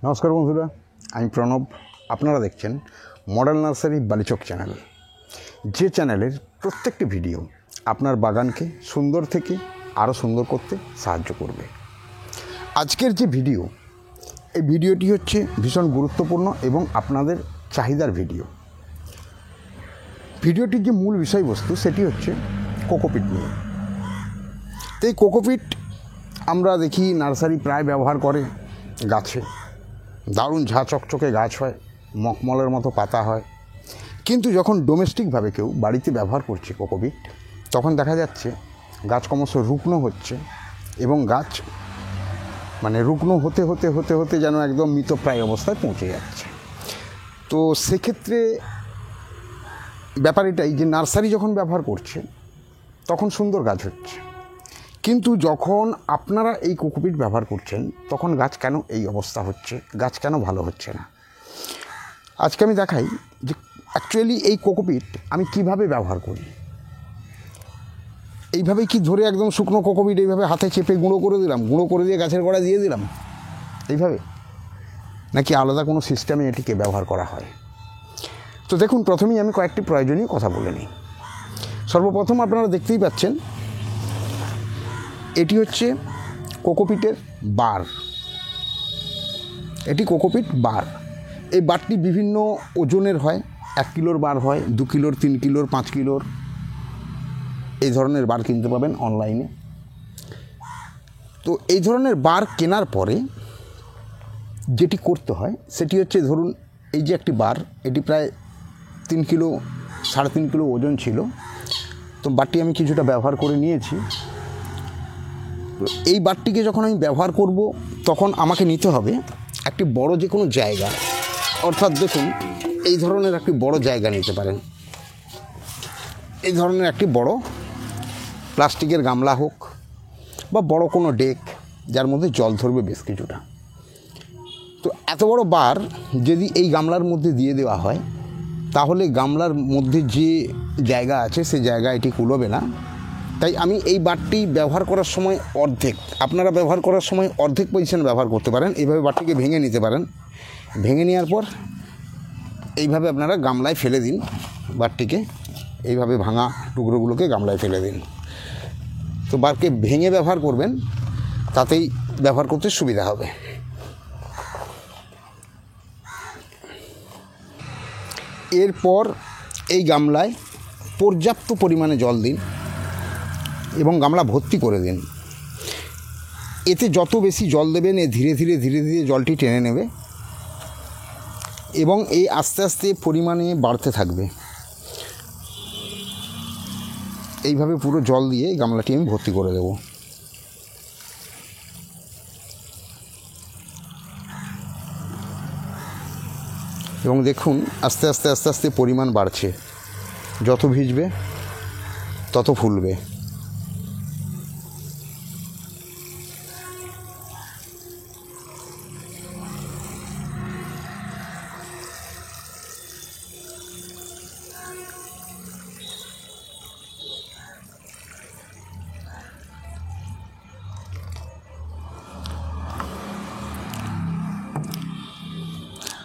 নমস্কার বন্ধুরা, আমি প্রণব। আপনারা দেখছেন মডেল নার্সারি বালিচক চ্যানেল, যে চ্যানেলের প্রত্যেকটি ভিডিও আপনার বাগানকে সুন্দর থেকে আরও সুন্দর করতে সাহায্য করবে। আজকের যে ভিডিও, এই ভিডিওটি হচ্ছে ভীষণ গুরুত্বপূর্ণ এবং আপনাদের চাহিদার ভিডিও। ভিডিওটির যে মূল বিষয়বস্তু সেটি হচ্ছে কোকোপিট নিয়ে। তো এই কোকোপিট আমরা দেখি নার্সারি প্রায় ব্যবহার করে গাছে, দারুণ ঝাঁ চকচকে গাছ হয়, মখমলের মতো পাতা হয়। কিন্তু যখন ডোমেস্টিকভাবে কেউ বাড়িতে ব্যবহার করছে কোকোপিট, তখন দেখা যাচ্ছে গাছ ক্রমশ রুগ্ন হচ্ছে এবং গাছ রুগ্ন হতে হতে হতে হতে যেন একদম মৃতপ্রায় অবস্থায় পৌঁছে যাচ্ছে। তো সেক্ষেত্রে ব্যাপার এটাই যে নার্সারি যখন ব্যবহার করছে তখন সুন্দর গাছ হচ্ছে, কিন্তু যখন আপনারা এই কোকোপিট ব্যবহার করছেন তখন গাছ কেন এই অবস্থা হচ্ছে, গাছ কেন ভালো হচ্ছে না। আজকে আমি দেখাই যে অ্যাকচুয়ালি এই কোকোপিট আমি কিভাবে ব্যবহার করি। এইভাবেই কি ধরে একদম শুকনো কোকোপিট এইভাবে হাতে চেপে গুঁড়ো করে দিলাম, গুঁড়ো করে দিয়ে গাছের গোড়ায় দিয়ে দিলাম এইভাবে, নাকি আলাদা কোনো সিস্টেমে এটিকে ব্যবহার করা হয়? তো দেখুন, প্রথমেই আমি কয়েকটি প্রয়োজনীয় কথা বলে নিই। সর্বপ্রথম আপনারা দেখতেই পাচ্ছেন এটি হচ্ছে কোকোপিটের বার। এটি কোকোপিট বার। এই বারটি বিভিন্ন ওজনের হয়, 1 কিলোর বার হয়, 2 কিলোর, 3 কিলোর, 5 কিলোর, এই ধরনের বার কিনতে পাবেন অনলাইনে। তো এই ধরনের বার কেনার পরে যেটি করতে হয় সেটি হচ্ছে, ধরুন এই যে একটি বার, এটি প্রায় 3 কিলো 3.5 কিলো ওজন ছিল। তো বারটি আমি কিছুটা ব্যবহার করে নিয়েছি। এই বারটিকে যখন আমি ব্যবহার করব তখন আমাকে নিতে হবে একটি বড় যে কোনো জায়গা, অর্থাৎ দেখুন এই ধরনের একটি বড় জায়গা নিতে পারেন। এই ধরনের একটি বড় প্লাস্টিকের গামলা হোক বা বড় কোনো ডেক, যার মধ্যে জল ধরবে বেশ কিছুটা। তো এত বড় বার যদি এই গামলার মধ্যে দিয়ে দেওয়া হয় তাহলে গামলার মধ্যে যে জায়গা আছে সেই জায়গা এটি কুলোবে না। তাই আমি এই বারটি ব্যবহার করার সময় অর্ধেক, আপনারা ব্যবহার করার সময় অর্ধেক পজিশন ব্যবহার করতে পারেন। এইভাবে বারটিকে ভেঙে নিতে পারেন। ভেঙে নেওয়ার পর এইভাবে আপনারা গামলায় ফেলে দিন। বারটিকে এইভাবে ভাঙা টুকরোগুলোকে গামলায় ফেলে দিন। তো বারকে ভেঙে ব্যবহার করবেন, তাতেই ব্যবহার করতে সুবিধা হবে। এরপর এই গামলায় পর্যাপ্ত পরিমাণে জল দিন এবং গামলা ভর্তি করে দিন। এতে যত বেশি জল দেবেন এ ধীরে ধীরে ধীরে ধীরে জলটি টেনে নেবে এবং এই আস্তে আস্তে পরিমাণে বাড়তে থাকবে। এইভাবে পুরো জল দিয়ে গামলাটি আমি ভর্তি করে দেব। এবং দেখুন আস্তে আস্তে আস্তে আস্তে পরিমাণ বাড়ছে। যত ভিজবে তত ফুলবে।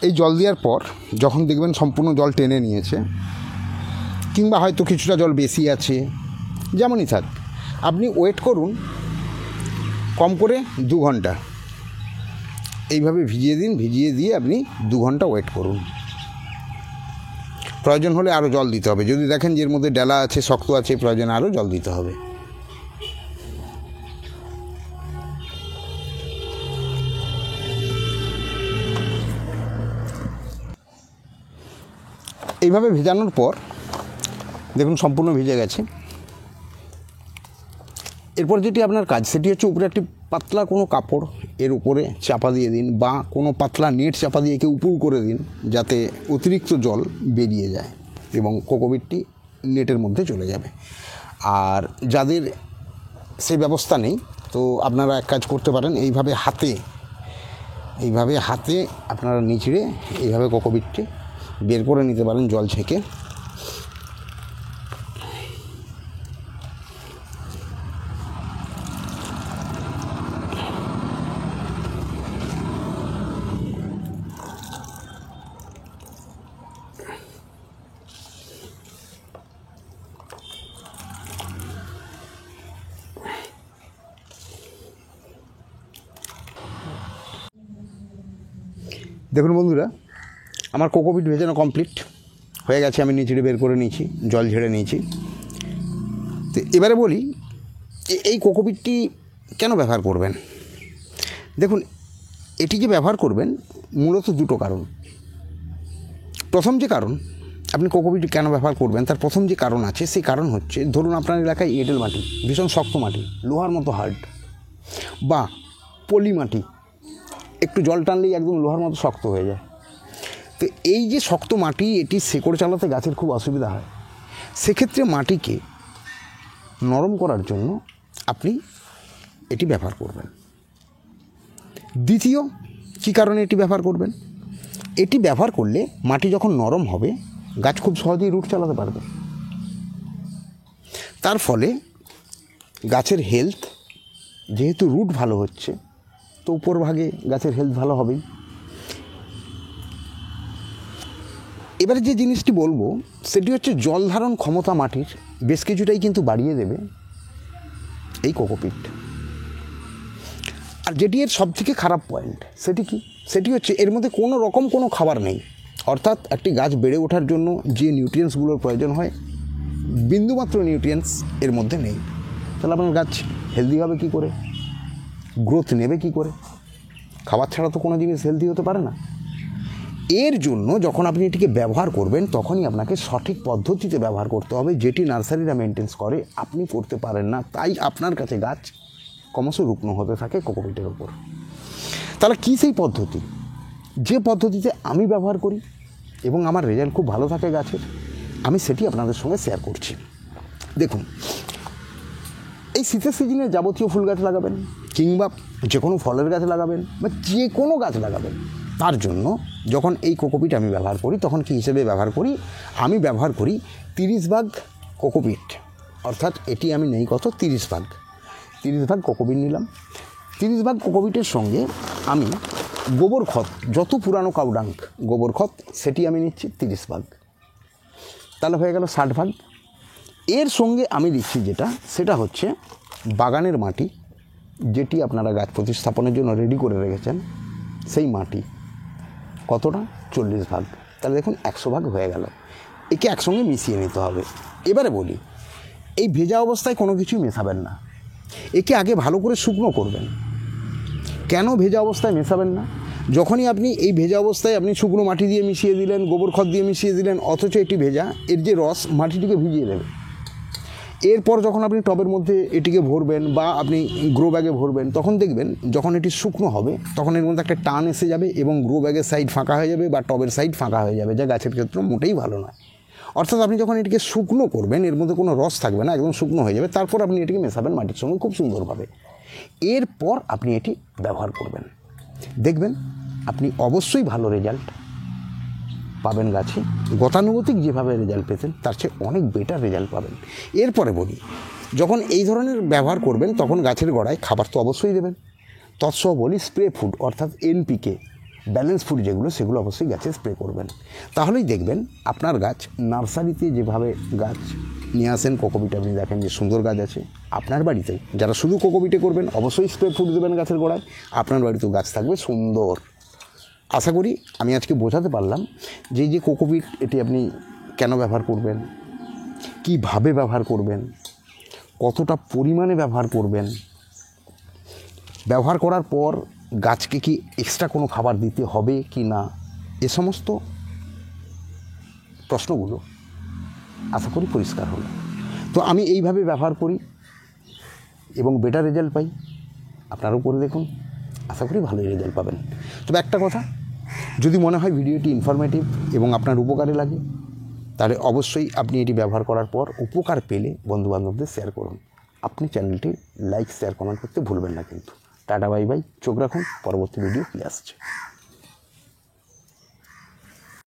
এই জল দেওয়ার পর যখন দেখবেন সম্পূর্ণ জল টেনে নিয়েছে, কিংবা হয়তো কিছুটা জল বেশি আছে, যেমনই থাক, আপনি ওয়েট করুন কম করে 2 ঘন্টা। এইভাবে ভিজিয়ে দিন, ভিজিয়ে দিয়ে আপনি 2 ঘন্টা ওয়েট করুন। প্রয়োজন হলে আরও জল দিতে হবে। যদি দেখেন যে এর মধ্যে ডেলা আছে, শক্ত আছে, প্রয়োজনে আরও জল দিতে হবে। এইভাবে ভেজানোর পর দেখুন সম্পূর্ণ ভিজে গেছে। এরপর যেটি আপনার কাজ সেটি হচ্ছে, উপরে একটি পাতলা কোনো কাপড় এর উপরে চাপা দিয়ে দিন, বা কোনো পাতলা নেট চাপা দিয়ে একে উপুড় করে দিন, যাতে অতিরিক্ত জল বেরিয়ে যায় এবং কোকোপিটটি নেটের মধ্যে চলে যাবে। আর যাদের সেই ব্যবস্থা নেই, তো আপনারা এক কাজ করতে পারেন, এইভাবে হাতে আপনারা নিচড়ে এইভাবে কোকোপিটটি বের করে নিতে পারেন জল ছেঁকে। দেখুন বন্ধুরা, আমার কোকোপিট ভেজানো কমপ্লিট হয়ে গেছে। আমি নিচড়ে বের করে নিয়েছি, জল ঝেড়ে নিয়েছি। তো এবারে বলি এই কোকোপিটটি কেন ব্যবহার করবেন। দেখুন, এটি যে ব্যবহার করবেন মূলত দুটো কারণ। প্রথম যে কারণ, আপনি কোকোপিট কেন ব্যবহার করবেন তার প্রথম যে কারণ আছে, সেই কারণ হচ্ছে ধরুন আপনার এলাকায় এঁটেল মাটি, ভীষণ শক্ত মাটি, লোহার মতো হার্ড, বা পলি মাটি, একটু জল টানলেই একদম লোহার মতো শক্ত হয়ে যায়। তো এই যে শক্ত মাটি, এটি শেকড় চালাতে গাছের খুব অসুবিধা হয়। সেক্ষেত্রে মাটিকে নরম করার জন্য আপনি এটি ব্যবহার করবেন। দ্বিতীয় কী কারণে এটি ব্যবহার করবেন, এটি ব্যবহার করলে মাটি যখন নরম হবে গাছ খুব সহজেই রুট চালাতে পারবে। তার ফলে গাছের হেলথ, যেহেতু রুট ভালো হচ্ছে তো উপরভাগে গাছের হেলথ ভালো হবেই। এবারে যে জিনিসটি বলবো সেটি হচ্ছে জল ধারণ ক্ষমতা মাটির বেশ কিছুটাই কিন্তু বাড়িয়ে দেবে এই কোকোপিট। আর যেটি এর সবথেকে খারাপ পয়েন্ট সেটি কি, সেটি হচ্ছে এর মধ্যে কোনো রকম কোনো খাবার নেই। অর্থাৎ একটি গাছ বেড়ে ওঠার জন্য যে নিউট্রিয়েন্টসগুলোর প্রয়োজন হয়, বিন্দুমাত্র নিউট্রিয়েন্টস এর মধ্যে নেই। তাহলে আপনার গাছ হেলদি হবে কী করে, গ্রোথ নেবে কী করে? খাবার ছাড়া তো কোনো জিনিস হেলদি হতে পারে না। এর জন্য যখন আপনি এটিকে ব্যবহার করবেন তখনই আপনাকে সঠিক পদ্ধতিতে ব্যবহার করতে হবে, যেটি নার্সারিরা মেনটেন্স করে, আপনি করতে পারেন না। তাই আপনার কাছে গাছ ক্রমশ রুগ্ন হতে থাকে কোকোপিটের ওপর। তাহলে কী সেই পদ্ধতি, যে পদ্ধতিতে আমি ব্যবহার করি এবং আমার রেজাল্ট খুব ভালো থাকে গাছের, আমি সেটি আপনাদের সঙ্গে শেয়ার করছি। দেখুন, এই শীতের সিজনে যাবতীয় ফুল গাছ লাগাবেন কিংবা যে কোনো ফলের গাছ লাগাবেন বা যে কোনো গাছ লাগাবেন, তার জন্য যখন এই কোকোপিট আমি ব্যবহার করি তখন কী হিসেবে ব্যবহার করি, আমি ব্যবহার করি 30 ভাগ কোকোপিট। অর্থাৎ এটি আমি নেই কত, 30 ভাগ কোকোপিট নিলাম। 30 ভাগ কোকোপিটের সঙ্গে আমি গোবর খত, যত পুরানো কাউডাঙ্ক গোবর খত সেটি আমি নিচ্ছি 30 ভাগ, তাহলে হয়ে গেল 60 ভাগ। এর সঙ্গে আমি দিচ্ছি যেটা, সেটা হচ্ছে বাগানের মাটি, যেটি আপনারা গাছ প্রতিস্থাপনের জন্য রেডি করে রেখেছেন, সেই মাটি কতটা, 40 ভাগ। তাহলে দেখুন 100 ভাগ হয়ে গেল। একে একসঙ্গে মিশিয়ে নিতে হবে। এবারে বলি, এই ভেজা অবস্থায় কোনো কিছুই মেশাবেন না, একে আগে ভালো করে শুকনো করবেন। কেন ভেজা অবস্থায় মেশাবেন না? যখনই আপনি এই ভেজা অবস্থায় আপনি শুকনো মাটি দিয়ে মিশিয়ে দিলেন, গোবর খত দিয়ে মিশিয়ে দিলেন, অথচ এটি ভেজা, এর যে রস মাটিটিকে ভিজিয়ে দেবে। এরপর যখন আপনি টবের মধ্যে এটিকে ভরবেন বা আপনি গ্রো ব্যাগে ভরবেন, তখন দেখবেন যখন এটি শুকনো হবে তখন এর মধ্যে একটা টান এসে যাবে এবং গ্রো ব্যাগের সাইড ফাঁকা হয়ে যাবে বা টবের সাইড ফাঁকা হয়ে যাবে, যা গাছের ক্ষেত্রে মোটেই ভালো নয়। অর্থাৎ আপনি যখন এটিকে শুকনো করবেন এর মধ্যে কোনো রস থাকবে না, একদম শুকনো হয়ে যাবে, তারপর আপনি এটিকে মেশাবেন মাটির সঙ্গে খুব সুন্দরভাবে। এরপর আপনি এটি ব্যবহার করবেন, দেখবেন আপনি অবশ্যই ভালো রেজাল্ট পাবেন গাছে। গতানুগতিক যেভাবে রেজাল্ট পেতেন তার চেয়ে অনেক বেটার রেজাল্ট পাবেন। এরপরে বলি, যখন এই ধরনের ব্যবহার করবেন তখন গাছের গোড়ায় খাবার তো অবশ্যই দেবেন। তৎসহ বলি স্প্রে ফুড, অর্থাৎ NPK ব্যালেন্স ফুড যেগুলো, সেগুলো অবশ্যই গাছে স্প্রে করবেন। তাহলেই দেখবেন আপনার গাছ নার্সারিতে যেভাবে গাছ নিয়ে আসেন, কোকোপিট আপনি দেখেন যে সুন্দর গাছ আছে, আপনার বাড়িতেও যারা শুধু কোকোপিটে করবেন অবশ্যই স্প্রে ফুড দেবেন গাছের গোড়ায়, আপনার বাড়িতেও গাছ থাকবে সুন্দর। আশা করি আমি আজকে বোঝাতে পারলাম যে যে কোকোপিট এটি আপনি কেন ব্যবহার করবেন, কিভাবে ব্যবহার করবেন, কতটা পরিমাণে ব্যবহার করবেন, ব্যবহার করার পর গাছকে কি এক্সট্রা কোনো খাবার দিতে হবে কি না, এ সমস্ত প্রশ্নগুলো আশা করি পরিষ্কার হলো। তো আমি এইভাবে ব্যবহার করি এবং বেটার রেজাল্ট পাই। আপনারাও করে দেখুন, আশা করি ভালোই রেজাল্ট পাবেন। তবে একটা কথা, যদি মনে হয় ভিডিওটি ইনফরমেটিভ এবং আপনার উপকারে লাগে, তাহলে অবশ্যই আপনি এটি ব্যবহার করার পর উপকার পেলে বন্ধুবান্ধবদের শেয়ার করুন। আপনি চ্যানেলটি লাইক, শেয়ার, কমেন্ট করতে ভুলবেন না কিন্তু। টাটা, বাই বাই, চোখ রাখুন, পরবর্তী ভিডিও ফিরে আসছে।